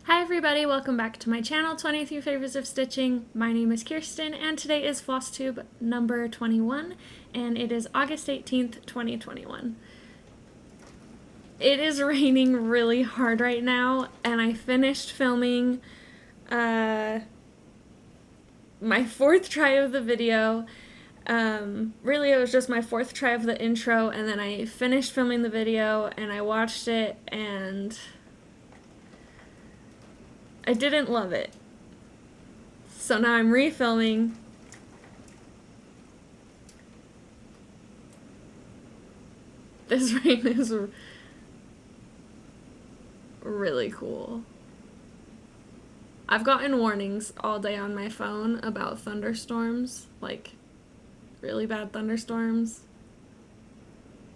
Hi everybody, welcome back to my channel, 23 Favors of Stitching. My name is Kirsten and today is Flosstube number 21 and it is August 18th, 2021. It is raining really hard right now and I finished filming my fourth try of the video. Really it was just my fourth try of the intro and then I finished filming the video and I watched it and I didn't love it. So now I'm refilming. This rain is really cool. I've gotten warnings all day on my phone about thunderstorms, like really bad thunderstorms.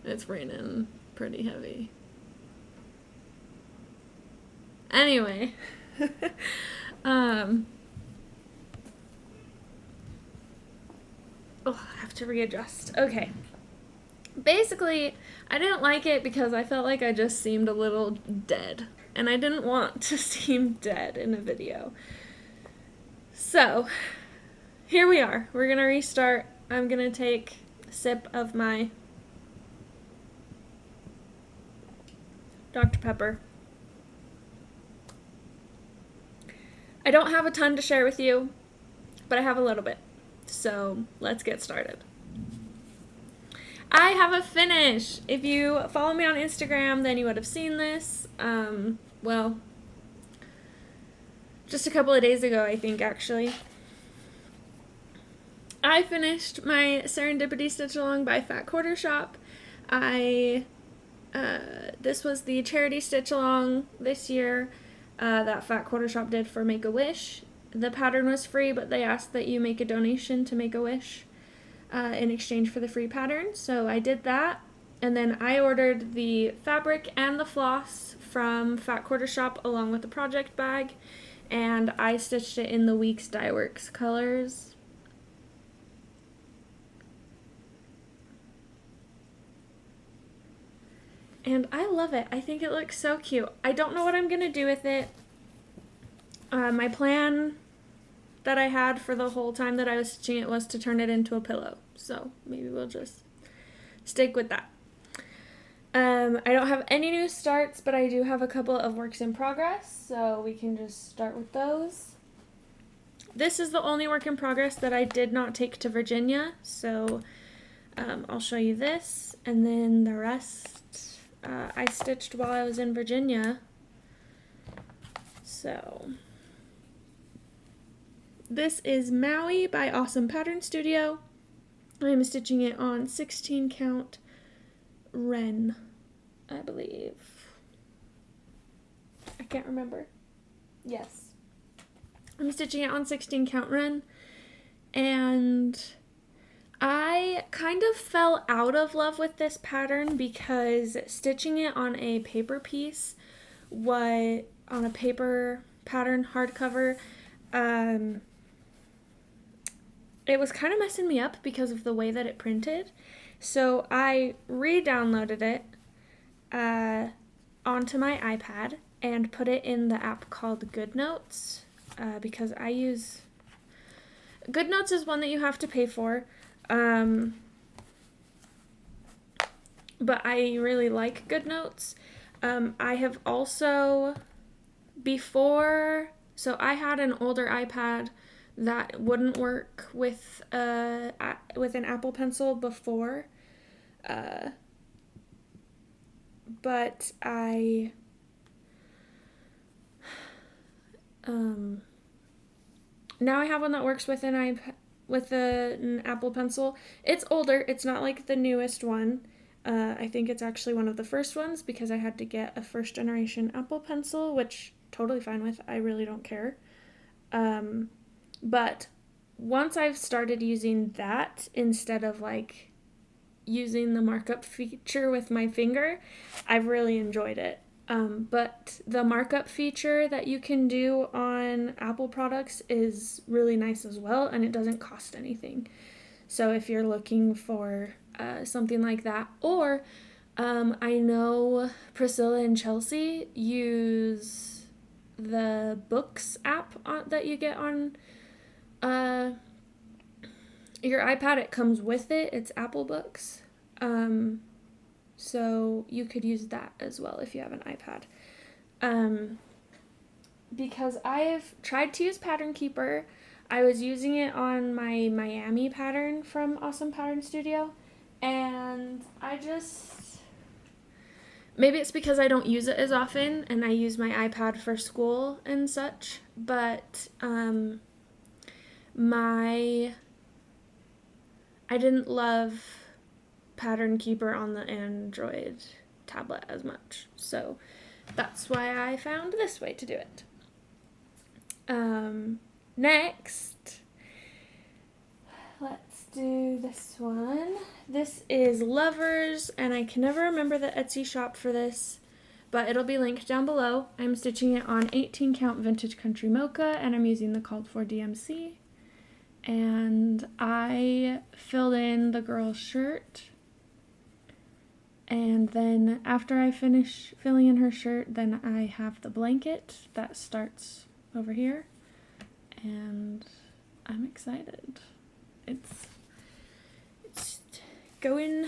It's raining pretty heavy. Anyway, oh, I have to readjust. Okay. Basically, I didn't like it because I felt like I just seemed a little dead. And I didn't want to seem dead in a video. So, here we are. We're gonna restart. I'm gonna take a sip of my Dr. Pepper. I don't have a ton to share with you, but I have a little bit. So, let's get started. I have a finish. If you follow me on Instagram, then you would have seen this. Well, just a couple of days ago, I think, actually. I finished my Serendipity Stitch Along by Fat Quarter Shop. This was the charity stitch along this year that Fat Quarter Shop did for Make-A-Wish. The pattern was free, but they asked that you make a donation to Make-A-Wish in exchange for the free pattern. So I did that, and then I ordered the fabric and the floss from Fat Quarter Shop along with the project bag, and I stitched it in the Weeks Dye Works colors. And I love it. I think it looks so cute. I don't know what I'm going to do with it. My plan that I had for the whole time that I was stitching it was to turn it into a pillow. So maybe we'll just stick with that. I don't have any new starts, but I do have a couple of works in progress. So we can just start with those. This is the only work in progress that I did not take to Virginia. So I'll show you this, and then the rest I stitched while I was in Virginia. So this is Maui by AwesomePatternStudio. I'm stitching it on 16 count Wren, I believe. I can't remember. Yes. I'm stitching it on 16 count Wren, and I kind of fell out of love with this pattern because stitching it on a paper piece, on a paper pattern hardcover, it was kind of messing me up because of the way that it printed. So I re-downloaded it onto my iPad and put it in the app called GoodNotes because I use... GoodNotes is one that you have to pay for. But I really like GoodNotes. I have also, so I had an older iPad that wouldn't work with an Apple Pencil before, but I now I have one that works with an Apple Pencil. It's older. It's not like the newest one. I think it's actually one of the first ones because I had to get a first generation Apple Pencil, which totally fine with. I really don't care. But once I've started using that instead of like using the markup feature with my finger, I've really enjoyed it. But the markup feature that you can do on Apple products is really nice as well, and it doesn't cost anything. So if you're looking for something like that, or I know Priscilla and Chelsea use the books app that you get on your iPad. It comes with it. It's Apple Books. So you could use that as well if you have an iPad. Because I've tried to use Pattern Keeper. I was using it on my Miami pattern from AwesomePatternStudio, and maybe it's because I don't use it as often and I use my iPad for school and such, but I didn't love Pattern Keeper on the Android tablet as much, so that's why I found this way to do it. Next, let's do this one. This is Lovers, and I can never remember the Etsy shop for this, but it'll be linked down below. I'm stitching it on 18 count vintage country mocha, and I'm using the called for DMC. And I filled in the girl's shirt, and then after I finish filling in her shirt, then I have the blanket that starts over here, and I'm excited. It's going.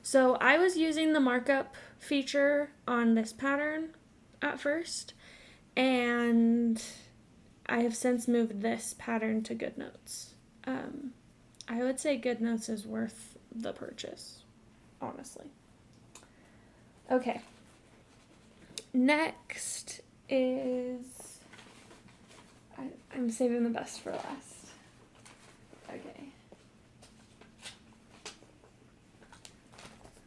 So I was using the markup feature on this pattern at first, and I have since moved this pattern to GoodNotes. I would say GoodNotes is worth the purchase, honestly. Okay. Next is... I'm saving the best for last. Okay.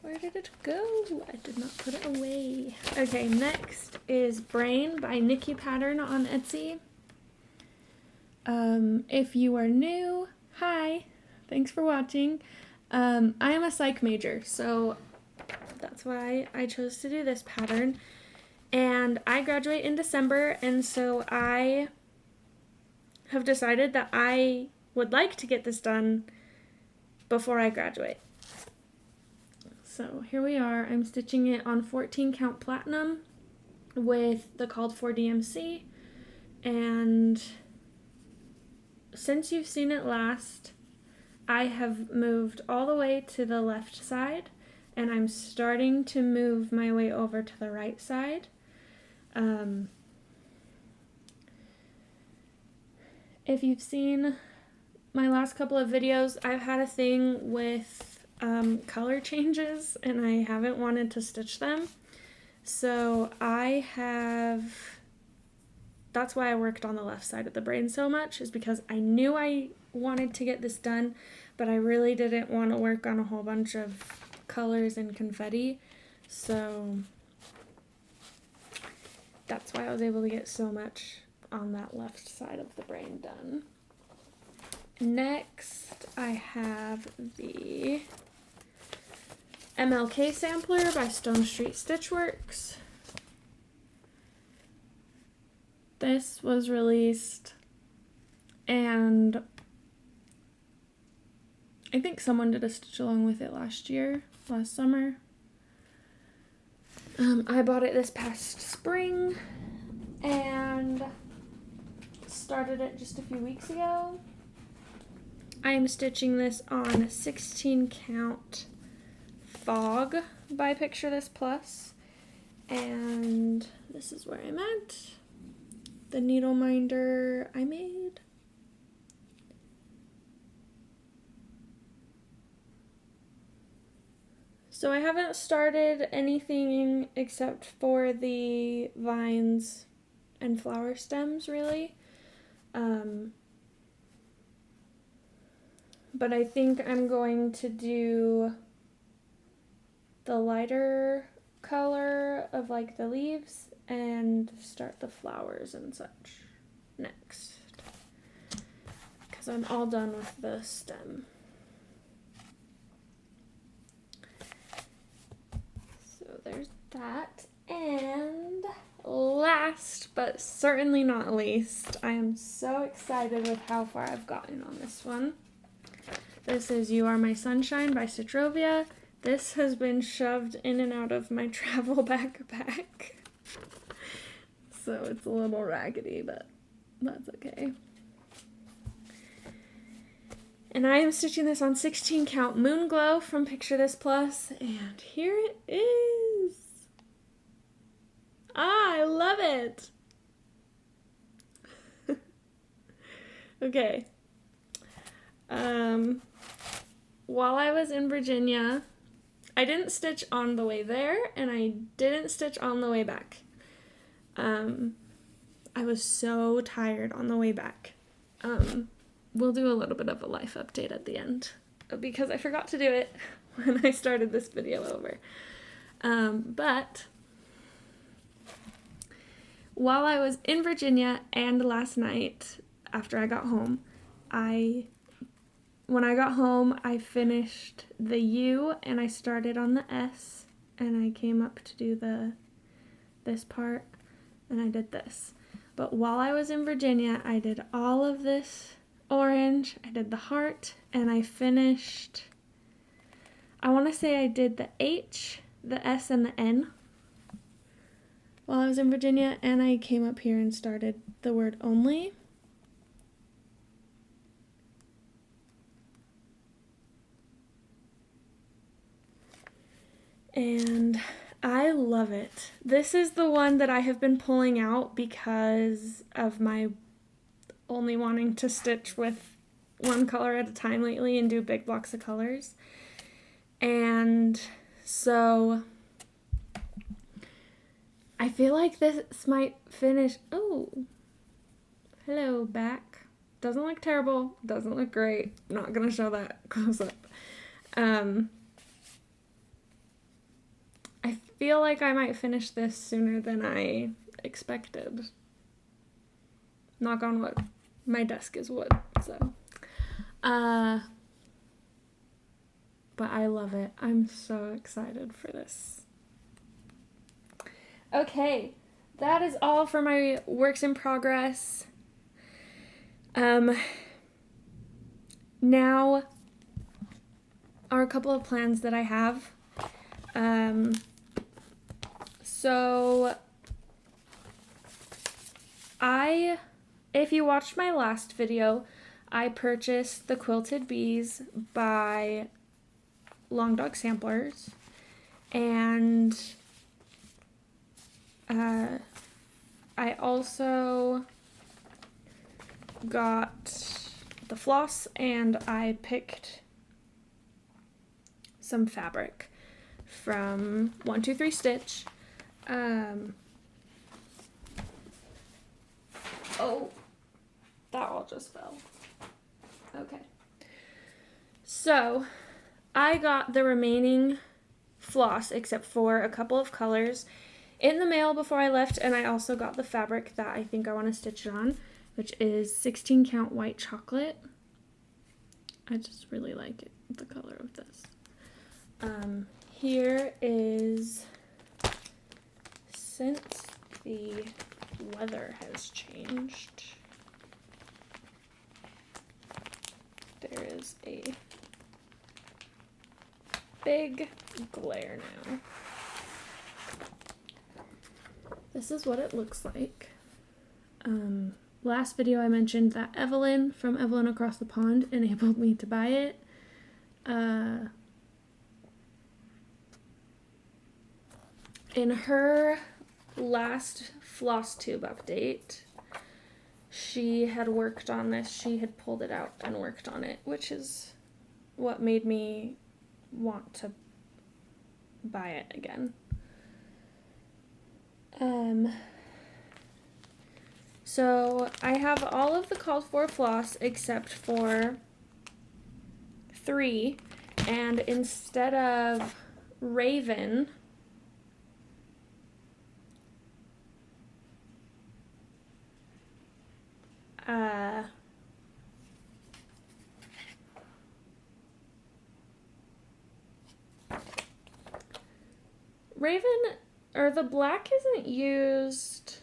Where did it go? I did not put it away. Okay, next is Brain by NikkiPattern on Etsy. If you are new, hi, thanks for watching. I am a psych major, so that's why I chose to do this pattern. And I graduate in December, and so I have decided that I would like to get this done before I graduate. So here we are. I'm stitching it on 14 count platinum with the called for DMC, and since you've seen it last, I have moved all the way to the left side, and I'm starting to move my way over to the right side. If you've seen my last couple of videos, I've had a thing with color changes, and I haven't wanted to stitch them. So that's why I worked on the left side of the brain so much, is because I knew I wanted to get this done, but I really didn't want to work on a whole bunch of colors and confetti. So that's why I was able to get so much on that left side of the brain done. Next, I have the MLK sampler by StoneStreetStitch. This was released, and I think someone did a stitch along with it last summer. I bought it this past spring and started it just a few weeks ago. I'm stitching this on 16 count Fog by Picture This Plus, and this is where I'm at. The needle minder I made. So I haven't started anything except for the vines and flower stems, really. But I think I'm going to do the lighter color of like the leaves and start the flowers and such next, because I'm all done with the stem. So there's that. And last but certainly not least, I am so excited with how far I've gotten on this one. This is You Are My Sunshine by Setrovia. This has been shoved in and out of my travel backpack so it's a little raggedy, but that's okay. And I am stitching this on 16 count Moonglow from Picture This Plus, and here it is. Ah, I love it. Okay. While I was in Virginia, I didn't stitch on the way there, and I didn't stitch on the way back. I was so tired on the way back. We'll do a little bit of a life update at the end, because I forgot to do it when I started this video over. But while I was in Virginia and last night after I got home, when I got home, I finished the U and I started on the S, and I came up to do this part, and I did this. But while I was in Virginia, I did all of this orange, I did the heart, and I finished, I want to say I did the H, the S, and the N while I was in Virginia, and I came up here and started the word only. And I love it. This is the one that I have been pulling out because of my only wanting to stitch with one color at a time lately and do big blocks of colors. And so I feel like this might finish. Oh, hello, back. Doesn't look terrible, doesn't look great. Not gonna show that close up. I feel like I might finish this sooner than I expected. Knock on wood. My desk is wood, so. But I love it. I'm so excited for this. Okay, that is all for my works in progress. Now are a couple of plans that I have. So if you watched my last video, I purchased the Quilted Bees by Long Dog Samplers, and I also got the floss, and I picked some fabric from 123Stitch. Oh, that all just fell. Okay. So, I got the remaining floss, except for a couple of colors, in the mail before I left, and I also got the fabric that I think I want to stitch it on, which is 16 count white chocolate. I just really like it, the color of this. Here is, since the weather has changed, there is a big glare now. This is what it looks like. Last video I mentioned that Evelyn from Evelyn Across the Pond enabled me to buy it. In her last Flosstube update, she had worked on this. She had pulled it out and worked on it, which is what made me want to buy it again. So I have all of the called for floss except for 3, and instead of Raven, the black isn't used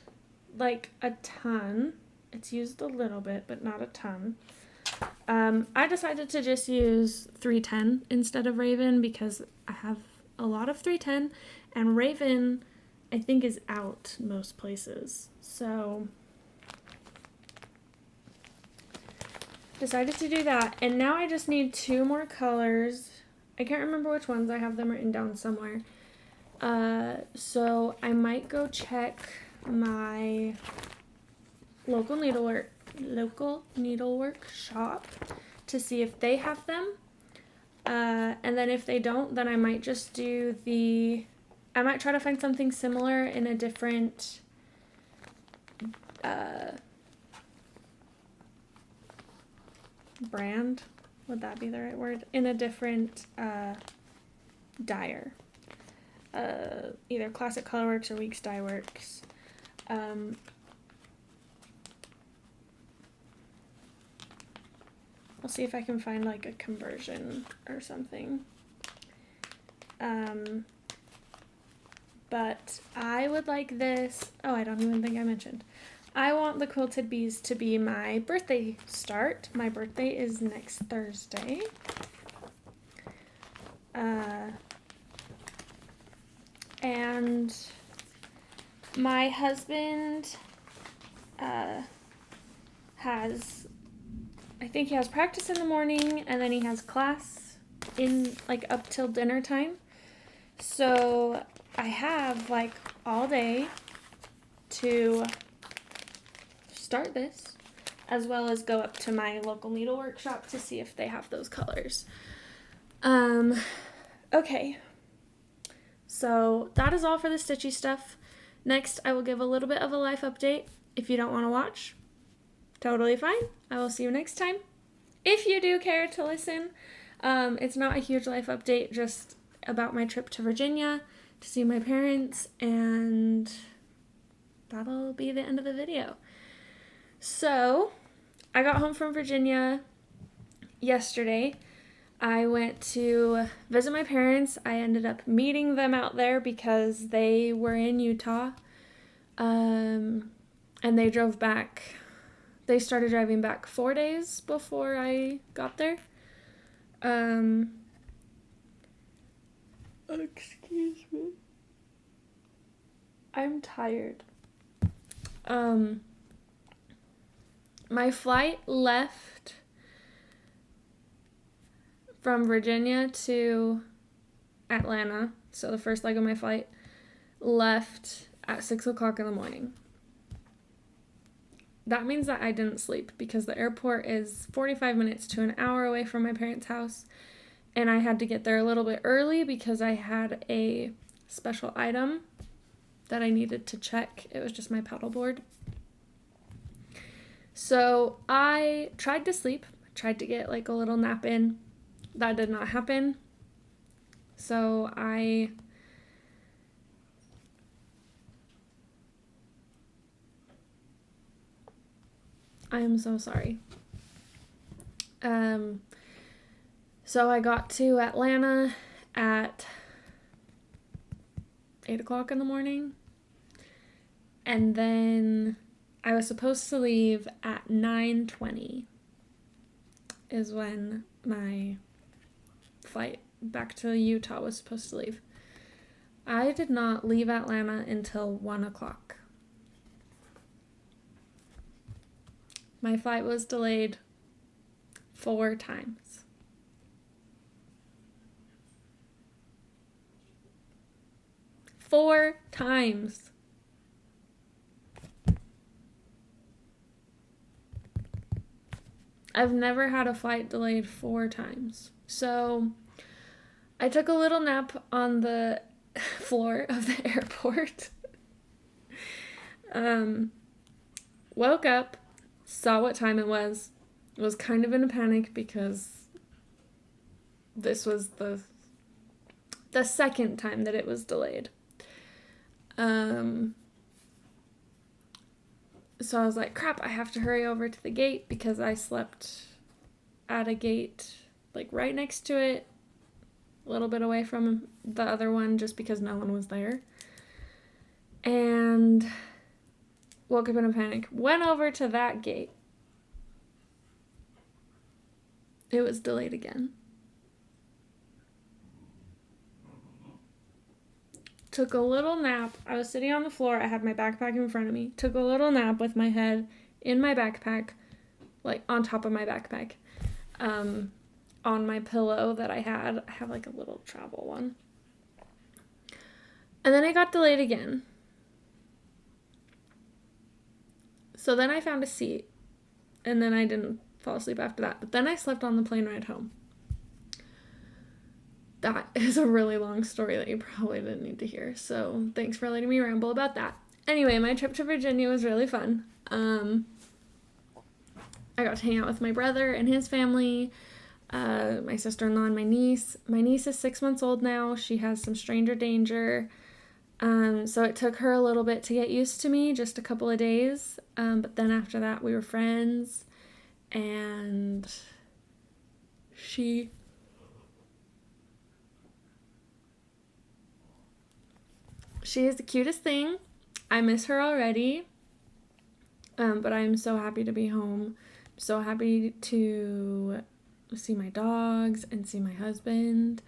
like a ton. It's used a little bit, but not a ton. I decided to just use 310 instead of Raven because I have a lot of 310, and Raven I think is out most places. So decided to do that, and now I just need 2 more colors. I can't remember which ones. I have them written down somewhere. So I might go check my local needlework shop to see if they have them. And then if they don't, then I might just do I might try to find something similar in a different brand. Would that be the right word? In a different dyer. Either Classic Colorworks or Weeks Dye Works. I'll see if I can find like a conversion or something. But I would like this. Oh, I don't even think I mentioned. I want the quilted bees to be my birthday start. My birthday is next Thursday. And my husband I think he has practice in the morning, and then he has class in like up till dinner time. So I have like all day to start this, as well as go up to my local needle workshop to see if they have those colors. Okay. So that is all for the stitchy stuff. Next, I will give a little bit of a life update. If you don't want to watch, totally fine. I will see you next time. If you do care to listen, it's not a huge life update, just about my trip to Virginia to see my parents, and that'll be the end of the video. So, I got home from Virginia yesterday. I went to visit my parents. I ended up meeting them out there because they were in Utah. And they drove back. They started driving back 4 days before I got there. Excuse me. I'm tired. My flight left from Virginia to Atlanta, so the first leg of my flight left at 6 o'clock in the morning. That means that I didn't sleep because the airport is 45 minutes to an hour away from my parents' house, and I had to get there a little bit early because I had a special item that I needed to check. It was just my paddleboard. So I tried to sleep, tried to get like a little nap in. That did not happen. So I am so sorry. So I got to Atlanta at 8 o'clock in the morning. And then I was supposed to leave at 9:20 is when my flight back to Utah was supposed to leave. I did not leave Atlanta until 1 o'clock. My flight was delayed 4 times. Four times. I've never had a flight delayed 4 times. So I took a little nap on the floor of the airport. Woke up, saw what time it was kind of in a panic because this was the second time that it was delayed. So I was like, crap, I have to hurry over to the gate because I slept at a gate like right next to it, a little bit away from the other one just because no one was there. And woke up in a panic, went over to that gate. It was delayed again. took a little nap. I was sitting on the floor. I had my backpack in front of me. Took a little nap with my head in my backpack, like on top of my backpack, on my pillow that I had. I have like a little travel one. And then I got delayed again. So then I found a seat, and then I didn't fall asleep after that. But then I slept on the plane ride home. That is a really long story that you probably didn't need to hear. So thanks for letting me ramble about that. Anyway, my trip to Virginia was really fun. I got to hang out with my brother and his family, my sister-in-law and my niece. My niece is 6 months old now. She has some stranger danger. So it took her a little bit to get used to me, just a couple of days. But then after that, we were friends. And she is the cutest thing. I miss her already. But I'm so happy to be home. I'm so happy to see my dogs and see my husband.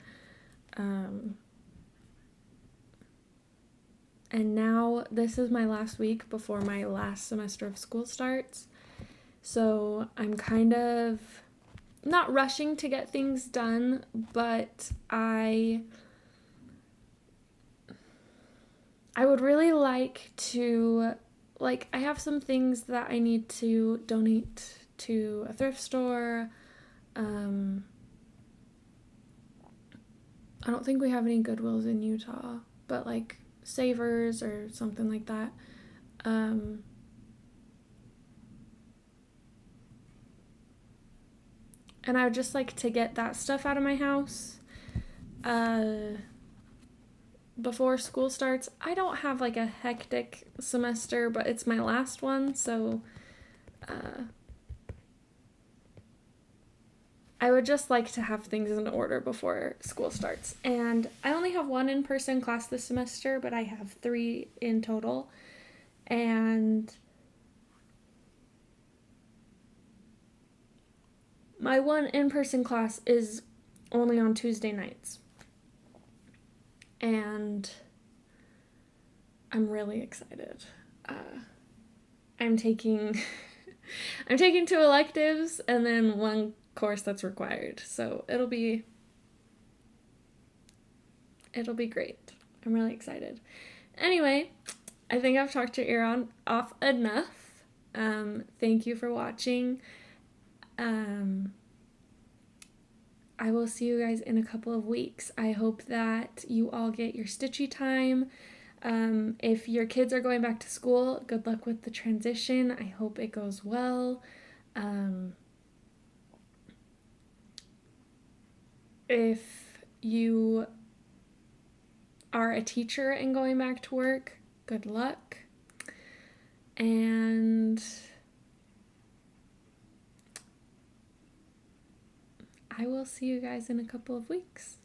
And now this is my last week before my last semester of school starts. So I'm kind of not rushing to get things done, but I would really like to, like, I have some things that I need to donate to a thrift store. I don't think we have any Goodwills in Utah, but like Savers or something like that. And I would just like to get that stuff out of my house before school starts. I don't have like a hectic semester, but it's my last one, so I would just like to have things in order before school starts. And I only have one in-person class this semester, but I have 3 in total. And my one in-person class is only on Tuesday nights. And I'm really excited. I'm taking 2 electives and then 1 course that's required. So it'll be great. I'm really excited. Anyway, I think I've talked your ear off enough. Thank you for watching. I will see you guys in a couple of weeks. I hope that you all get your stitchy time. If your kids are going back to school, good luck with the transition. I hope it goes well. If you are a teacher and going back to work, good luck. And I will see you guys in a couple of weeks.